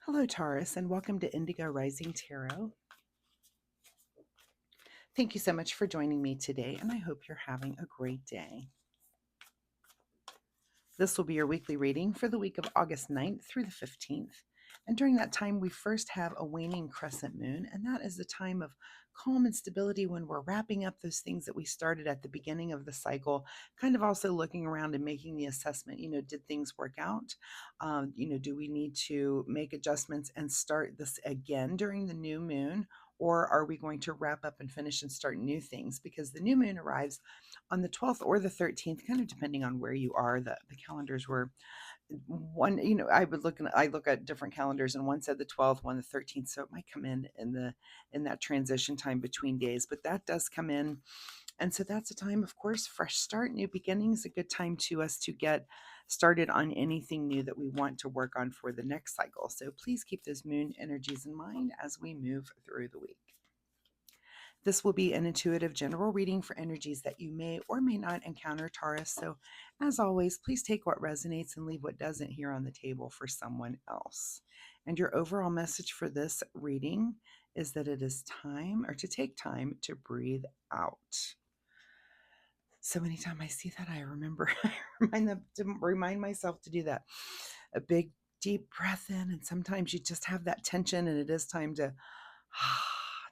Hello, Taurus, and welcome to Indigo Rising Tarot. Thank you so much for joining me today, and I hope you're having a great day. This will be your weekly reading for the week of August 9th through the 15th. And during that time, we first have a waning crescent moon, and that is the time of calm and stability when we're wrapping up those things that we started at the beginning of the cycle, kind of also looking around and making the assessment, did things work out? Do we need to make adjustments and start this again during the new moon? Or are we going to wrap up and finish and start new things? Because the new moon arrives on the 12th or the 13th, kind of depending on where you are. The calendars were one, I look at different calendars, and one said the 12th, one the 13th, so it might come in that transition time between days, but that does come in. And so that's a time, of course, fresh start, new beginnings, a good time to us to get started on anything new that we want to work on for the next cycle. So please keep those moon energies in mind as we move through the week. This will be an intuitive general reading for energies that you may or may not encounter, Taurus. So, as always, please take what resonates and leave what doesn't here on the table for someone else. And your overall message for this reading is that it is time, or to take time, to breathe out. So anytime I see that, I remember, remind myself to do that. A big, deep breath in, and sometimes you just have that tension, and it is time to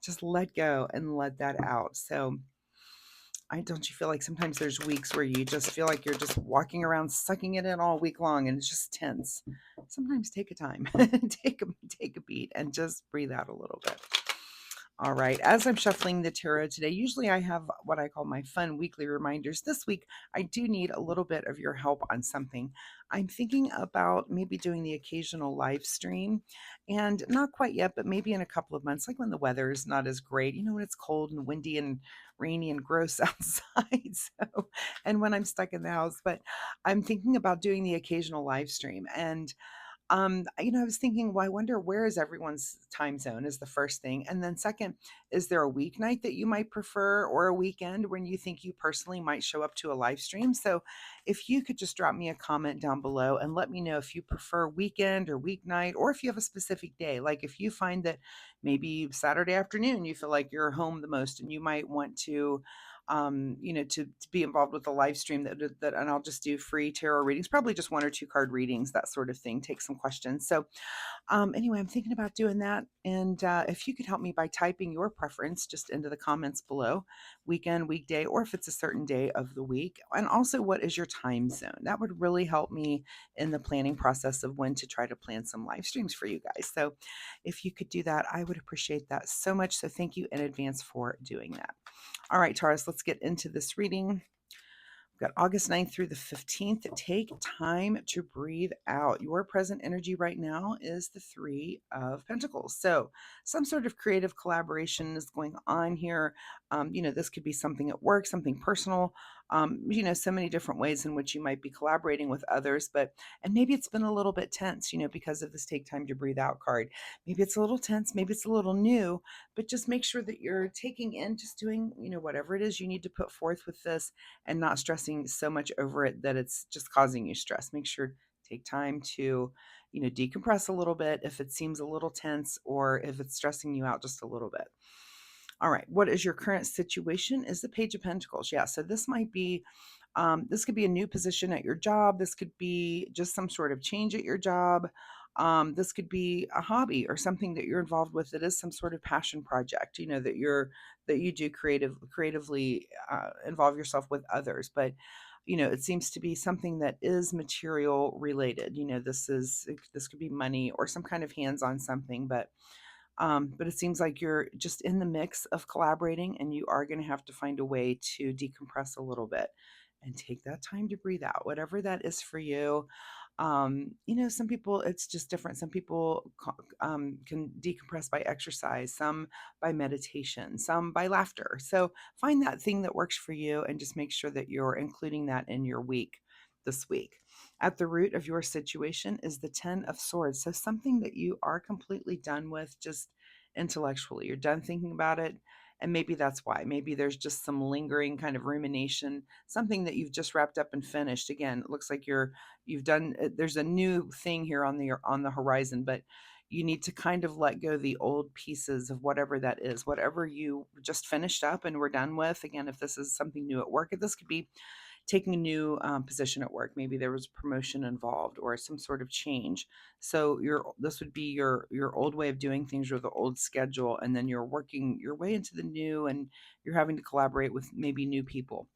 just let go and let that out. So don't you feel like sometimes there's weeks where you just feel like you're just walking around sucking it in all week long and it's just tense? Sometimes take a time, take a beat and just breathe out a little bit. All right, as I'm shuffling the tarot today, usually I have what I call my fun weekly reminders. This week, I do need a little bit of your help on something. I'm thinking about maybe doing the occasional live stream, and not quite yet, but maybe in a couple of months, like when the weather is not as great, when it's cold and windy and rainy and gross outside. So, and when I'm stuck in the house, but I'm thinking about doing the occasional live stream. And I was thinking, well, I wonder, where is everyone's time zone is the first thing. And then second, is there a weeknight that you might prefer, or a weekend when you think you personally might show up to a live stream? So if you could just drop me a comment down below and let me know if you prefer weekend or weeknight, or if you have a specific day. Like if you find that maybe Saturday afternoon, you feel like you're home the most and you might want to to be involved with the live stream and I'll just do free tarot readings, probably just 1 or 2 card readings, that sort of thing, take some questions. So anyway, I'm thinking about doing that. And if you could help me by typing your preference just into the comments below, weekend, weekday, or if it's a certain day of the week. And also, what is your time zone? That would really help me in the planning process of when to try to plan some live streams for you guys. So if you could do that, I would appreciate that so much. So thank you in advance for doing that. All right, Taurus, let's get into this reading. We've got August 9th through the 15th. Take time to breathe out. Your present energy right now is the Three of Pentacles. So some sort of creative collaboration is going on here. This could be something at work, something personal, so many different ways in which you might be collaborating with others. And maybe it's been a little bit tense, because of this take time to breathe out card. Maybe it's a little tense, maybe it's a little new, but just make sure that you're taking in, just doing, whatever it is you need to put forth with this, and not stressing so much over it that it's just causing you stress. Make sure take time to, decompress a little bit if it seems a little tense or if it's stressing you out just a little bit. All right, what is your current situation? Is the Page of Pentacles. Yeah, so this might be this could be a new position at your job. This could be just some sort of change at your job. This could be a hobby or something that you're involved with that is some sort of passion project, that you do creatively involve yourself with others. But it seems to be something that is material related. This could be money or some kind of hands-on something, but it seems like you're just in the mix of collaborating, and you are going to have to find a way to decompress a little bit and take that time to breathe out, whatever that is for you. Some people, it's just different. Some people can decompress by exercise, some by meditation, some by laughter. So find that thing that works for you and just make sure that you're including that in your week this week. At the root of your situation is the 10 of Swords. So something that you are completely done with, just intellectually. You're done thinking about it, And maybe that's why. Maybe there's just some lingering kind of rumination, something that you've just wrapped up and finished. Again, it looks like you've done there's a new thing here on the horizon, but you need to kind of let go the old pieces of whatever that is, whatever you just finished up and we're done with. Again, if this is something new at work, this could be taking a new position at work. Maybe there was a promotion involved or some sort of change. So this would be your old way of doing things or the old schedule, and then you're working your way into the new, and you're having to collaborate with maybe new people.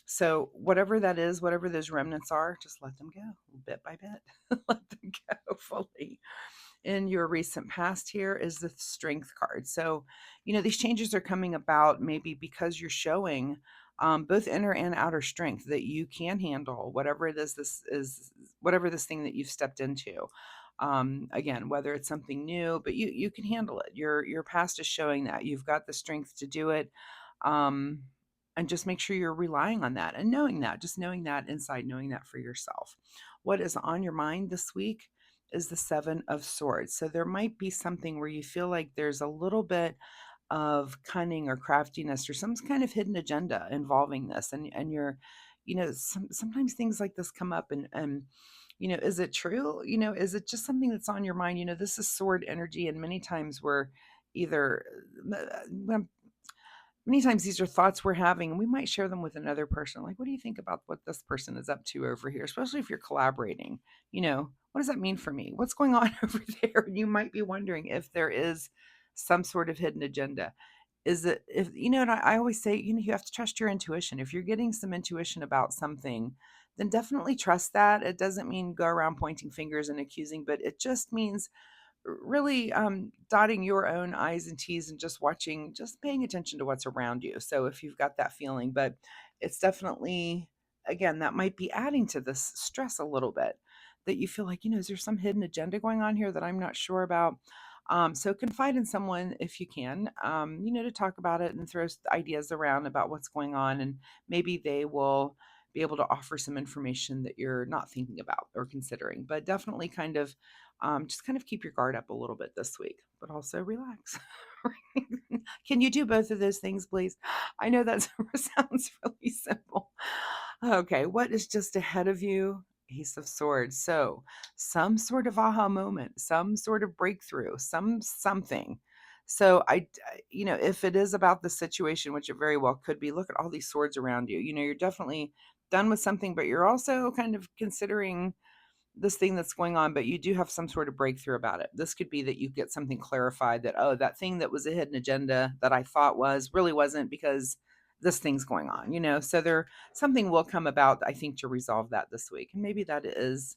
So whatever that is, whatever those remnants are, just let them go bit by bit. Let them go fully. In your recent past here is the strength card. So, these changes are coming about maybe because you're showing both inner and outer strength that you can handle whatever it is, whatever this thing that you've stepped into. Again, whether it's something new, but you can handle it. Your past is showing that you've got the strength to do it. Um, and just make sure you're relying on that and knowing that, just knowing that inside, knowing that for yourself. What is on your mind this week is the Seven of Swords. So there might be something where you feel like there's a little bit of cunning or craftiness or some kind of hidden agenda involving this. And you're, sometimes things like this come up and is it true? Is it just something that's on your mind? This is sword energy, and many times we're either many times these are thoughts we're having, and we might share them with another person. Like, what do you think about what this person is up to over here? Especially if you're collaborating. What does that mean for me? What's going on over there? And you might be wondering if there is some sort of hidden agenda. Is it, if, and I always say, you have to trust your intuition. If you're getting some intuition about something, then definitely trust that. It doesn't mean go around pointing fingers and accusing, but it just means really dotting your own I's and T's and just paying attention to what's around you. So if you've got that feeling, but it's definitely, again, that might be adding to this stress a little bit, that you feel like, is there some hidden agenda going on here that I'm not sure about? So confide in someone if you can, to talk about it and throw ideas around about what's going on. And maybe they will be able to offer some information that you're not thinking about or considering, but definitely just kind of keep your guard up a little bit this week, but also relax. Can you do both of those things, please? I know that sounds really simple. Okay, what is just ahead of you? Ace of Swords. So, some sort of aha moment, some sort of breakthrough, something. So, if it is about the situation, which it very well could be, look at all these swords around you. You're definitely done with something, but you're also kind of considering this thing that's going on, but you do have some sort of breakthrough about it. This could be that you get something clarified that, oh, that thing that was a hidden agenda that I thought was really wasn't, because this thing's going on, So something will come about, I think, to resolve that this week. And maybe that is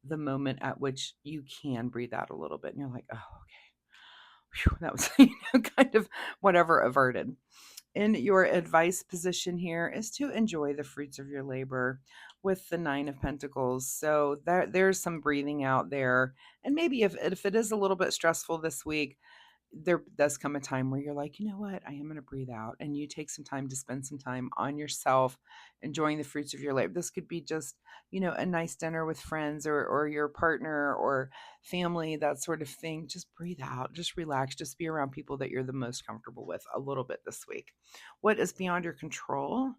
the moment at which you can breathe out a little bit and you're like, oh, okay. Whew, that was, kind of whatever averted. In your advice position here is to enjoy the fruits of your labor with the Nine of Pentacles. So there's some breathing out there. And maybe if it is a little bit stressful this week, there does come a time where you're like, you know what, I am going to breathe out. And you take some time to spend some time on yourself, enjoying the fruits of your labor. This could be just, a nice dinner with friends or your partner or family, that sort of thing. Just breathe out, just relax, just be around people that you're the most comfortable with a little bit this week. What is beyond your control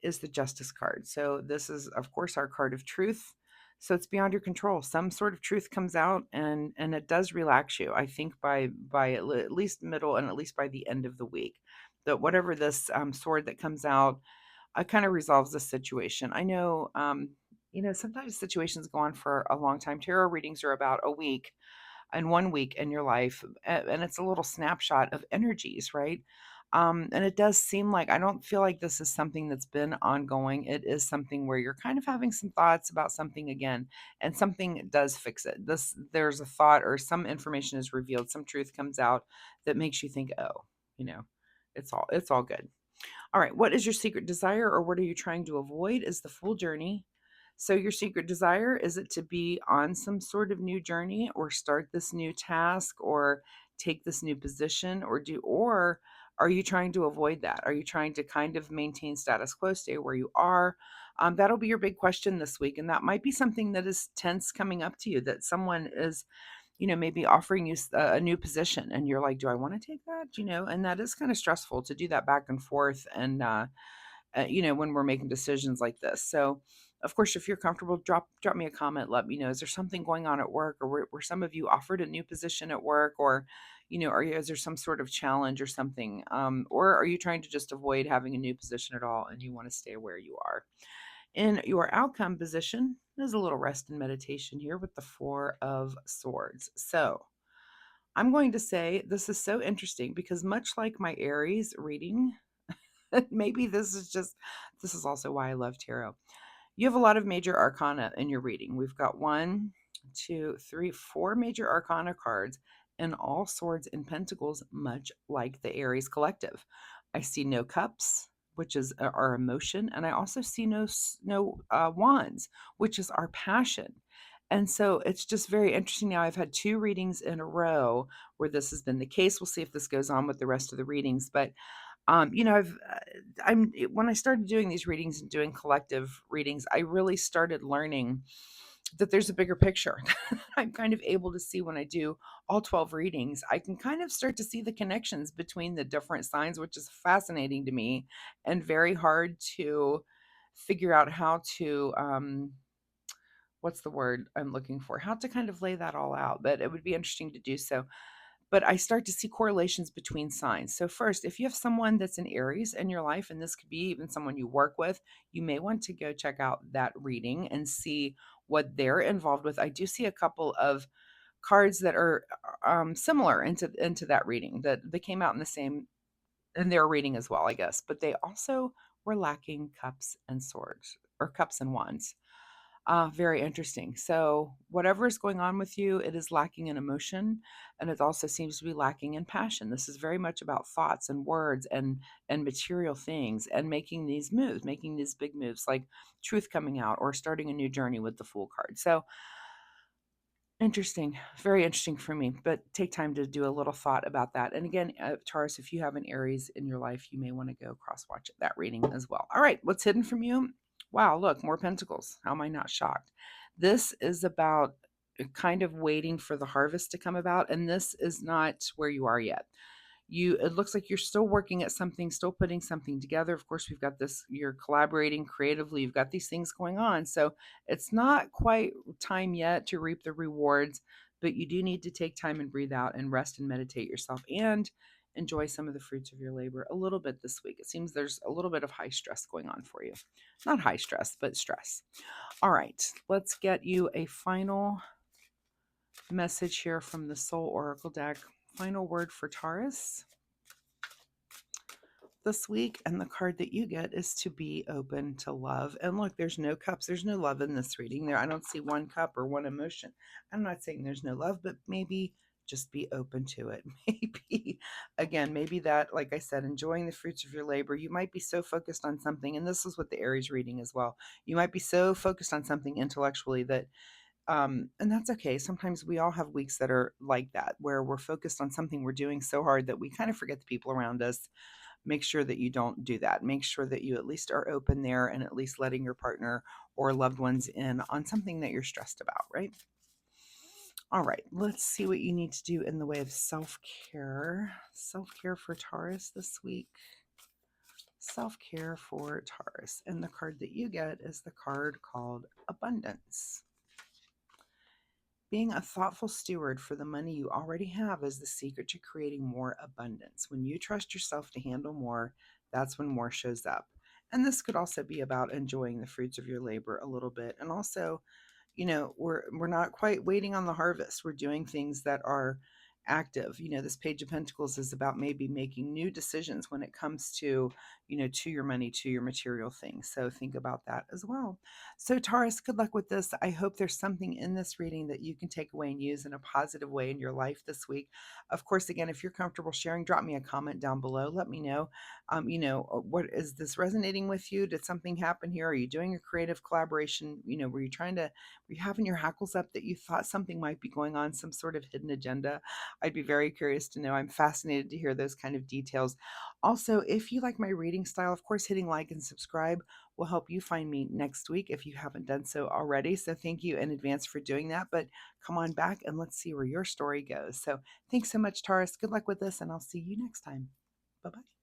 is the Justice card. So this is, of course, our card of truth. So it's beyond your control. Some sort of truth comes out, and it does relax you. I think by at least middle and at least by the end of the week, that whatever this sword that comes out, kind of resolves the situation. I know, sometimes situations go on for a long time. Tarot readings are about a week and 1 week in your life, and it's a little snapshot of energies, right? And it does seem like, I don't feel like this is something that's been ongoing. It is something where you're kind of having some thoughts about something again, and something does fix it. There's a thought or some information is revealed, some truth comes out that makes you think, oh, you know, it's all good. All right, what is your secret desire, or what are you trying to avoid is the full journey. So your secret desire, is it to be on some sort of new journey or start this new task or take this new position or are you trying to avoid that? Are you trying to kind of maintain status quo, stay where you are? That'll be your big question this week. And that might be something that is tense coming up to you, that someone is maybe offering you a new position, and you're like, do I want to take that? And that is kind of stressful to do that back and forth. And, when we're making decisions like this. So, of course, if you're comfortable, drop me a comment. Let me know. Is there something going on at work, or were some of you offered a new position at work, or is there some sort of challenge or something, or are you trying to just avoid having a new position at all, and you want to stay where you are? In your outcome position, there's a little rest and meditation here with the Four of Swords. So, I'm going to say this is so interesting because much like my Aries reading, maybe this is also why I love tarot. You have a lot of major arcana in your reading. We've got one, two, three, four major arcana cards, and all swords and pentacles, much like the Aries collective. I see no cups, which is our emotion, and I also see no wands, which is our passion. And so it's just very interesting. Now I've had two readings in a row where this has been the case. We'll see if this goes on with the rest of the readings, but when I started doing these readings and doing collective readings, I really started learning that there's a bigger picture. I'm kind of able to see when I do all 12 readings. I can kind of start to see the connections between the different signs, which is fascinating to me and very hard to figure out how to what's the word I'm looking for? How to kind of lay that all out, but it would be interesting to do so. But I start to see correlations between signs. So, first, if you have someone that's an Aries in your life, and this could be even someone you work with, you may want to go check out that reading and see what they're involved with. I do see a couple of cards that are similar into that reading, that they came out in the same in their reading as well, I guess, but they also were lacking cups and swords, or cups and wands. Very interesting. So, whatever is going on with you, it is lacking in emotion, and it also seems to be lacking in passion. This is very much about thoughts and words and material things, and making these moves, making these big moves, like truth coming out or starting a new journey with the Fool card. So, interesting, very interesting for me, but take time to do a little thought about that. And again, Taurus, if you have an Aries in your life, you may want to go cross watch that reading as well. All right, what's hidden from you? Wow, look, more pentacles. How am I not shocked? This is about kind of waiting for the harvest to come about, and this is not where you are yet. It looks like you're still working at something, still putting something together. Of course, we've got this, you're collaborating creatively, you've got these things going on. So it's not quite time yet to reap the rewards, but you do need to take time and breathe out and rest and meditate yourself and enjoy some of the fruits of your labor a little bit this week. It seems there's a little bit of high stress going on for you. Not high stress, but stress. All right, let's get you a final message here from the Soul Oracle deck. Final word for Taurus this week, and the card that you get is to be open to love. And look, there's no cups, there's no love in this reading. There, I don't see one cup or one emotion. I'm not saying there's no love, but maybe just be open to it. Maybe, again, maybe that, like I said, enjoying the fruits of your labor. You might be so focused on something, and this is what the Aries reading as well. You might be so focused on something intellectually that and that's okay. Sometimes we all have weeks that are like that, where we're focused on something we're doing so hard that we kind of forget the people around us. Make sure that you don't do that. Make sure that you at least are open there, and at least letting your partner or loved ones in on something that you're stressed about, right? All right, let's see what you need to do in the way of self-care. Self-care for Taurus this week. Self-care for Taurus. And the card that you get is the card called Abundance. Being a thoughtful steward for the money you already have is the secret to creating more abundance. When you trust yourself to handle more, that's when more shows up. And this could also be about enjoying the fruits of your labor a little bit. And also, we're not quite waiting on the harvest. We're doing things that are active. This Page of Pentacles is about maybe making new decisions when it comes to, to your money, to your material things. So think about that as well. So Taurus, good luck with this. I hope there's something in this reading that you can take away and use in a positive way in your life this week. Of course, again, if you're comfortable sharing, drop me a comment down below. Let me know, what is this resonating with you? Did something happen here? Are you doing a creative collaboration? Were you having your hackles up that you thought something might be going on, some sort of hidden agenda? I'd be very curious to know. I'm fascinated to hear those kind of details. Also, if you like my reading style, of course, hitting like and subscribe will help you find me next week if you haven't done so already. So thank you in advance for doing that. But come on back and let's see where your story goes. So thanks so much, Taurus. Good luck with this, and I'll see you next time. Bye bye.